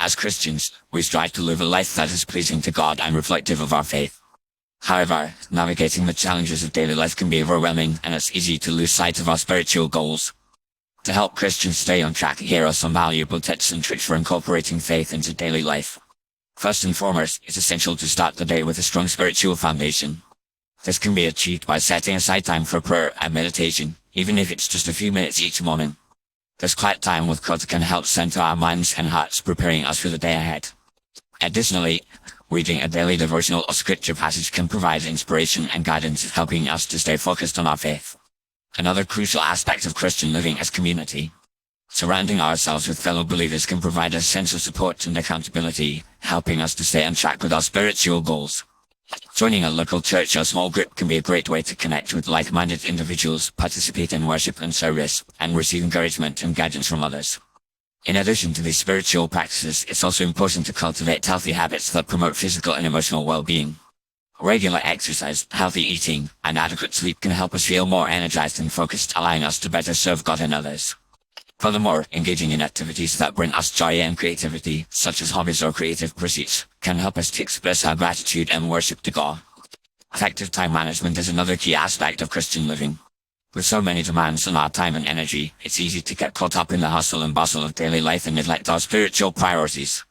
As Christians, we strive to live a life that is pleasing to God and reflective of our faith. However, navigating the challenges of daily life can be overwhelming, and it's easy to lose sight of our spiritual goals. To help Christians stay on track, here are some valuable tips and tricks for incorporating faith into daily life. First and foremost, it's essential to start the day with a strong spiritual foundation. This can be achieved by setting aside time for prayer and meditation, even if it's just a few minutes each morning. This quiet time with God can help center our minds and hearts, preparing us for the day ahead. Additionally, reading a daily devotional or scripture passage can provide inspiration and guidance, helping us to stay focused on our faith. Another crucial aspect of Christian living is community. Surrounding ourselves with fellow believers can provide a sense of support and accountability, helping us to stay on track with our spiritual goals. Joining a local church or small group can be a great way to connect with like-minded individuals, participate in worship and service, and receive encouragement and guidance from others. In addition to these spiritual practices, it's also important to cultivate healthy habits that promote physical and emotional well-being. Regular exercise, healthy eating, and adequate sleep can help us feel more energized and focused, allowing us to better serve God and others. Furthermore, engaging in activities that bring us joy and creativity, such as hobbies or creative pursuits, can help us to express our gratitude and worship to God. Effective time management is another key aspect of Christian living. With so many demands on our time and energy, it's easy to get caught up in the hustle and bustle of daily life and neglect our spiritual priorities.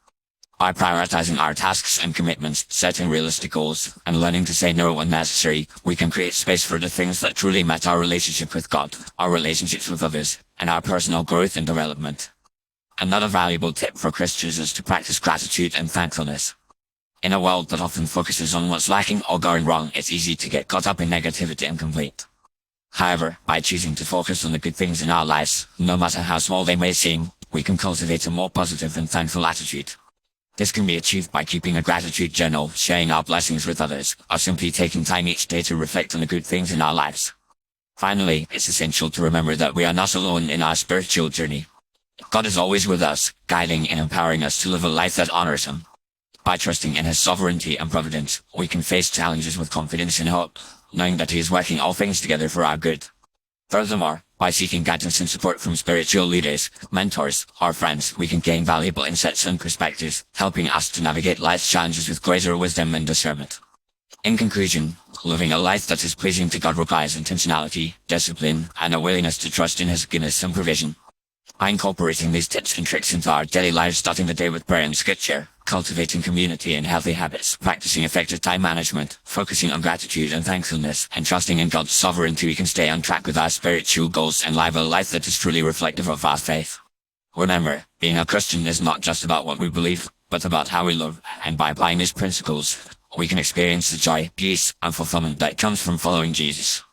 By prioritizing our tasks and commitments, setting realistic goals, and learning to say no when necessary, we can create space for the things that truly matter: our relationship with God, our relationships with others, and our personal growth and development. Another valuable tip for Christians is to practice gratitude and thankfulness. In a world that often focuses on what's lacking or going wrong, it's easy to get caught up in negativity and complaint. However, by choosing to focus on the good things in our lives, no matter how small they may seem, we can cultivate a more positive and thankful attitude. This can be achieved by keeping a gratitude journal, sharing our blessings with others, or simply taking time each day to reflect on the good things in our lives. Finally, it's essential to remember that we are not alone in our spiritual journey. God is always with us, guiding and empowering us to live a life that honors Him. By trusting in His sovereignty and providence, we can face challenges with confidence and hope, knowing that He is working all things together for our good. Furthermore, by seeking guidance and support from spiritual leaders, mentors, or friends, we can gain valuable insights and perspectives, helping us to navigate life's challenges with greater wisdom and discernment. In conclusion, living a life that is pleasing to God requires intentionality, discipline, and a willingness to trust in His goodness and provision. By incorporating these tips and tricks into our daily lives, starting the day with prayer and scripture, cultivating community and healthy habits, practicing effective time management, focusing on gratitude and thankfulness, and trusting in God's sovereignty, we can stay on track with our spiritual goals and live a life that is truly reflective of our faith. Remember, being a Christian is not just about what we believe, but about how we live, and by applying these principles, we can experience the joy, peace, and fulfillment that comes from following Jesus.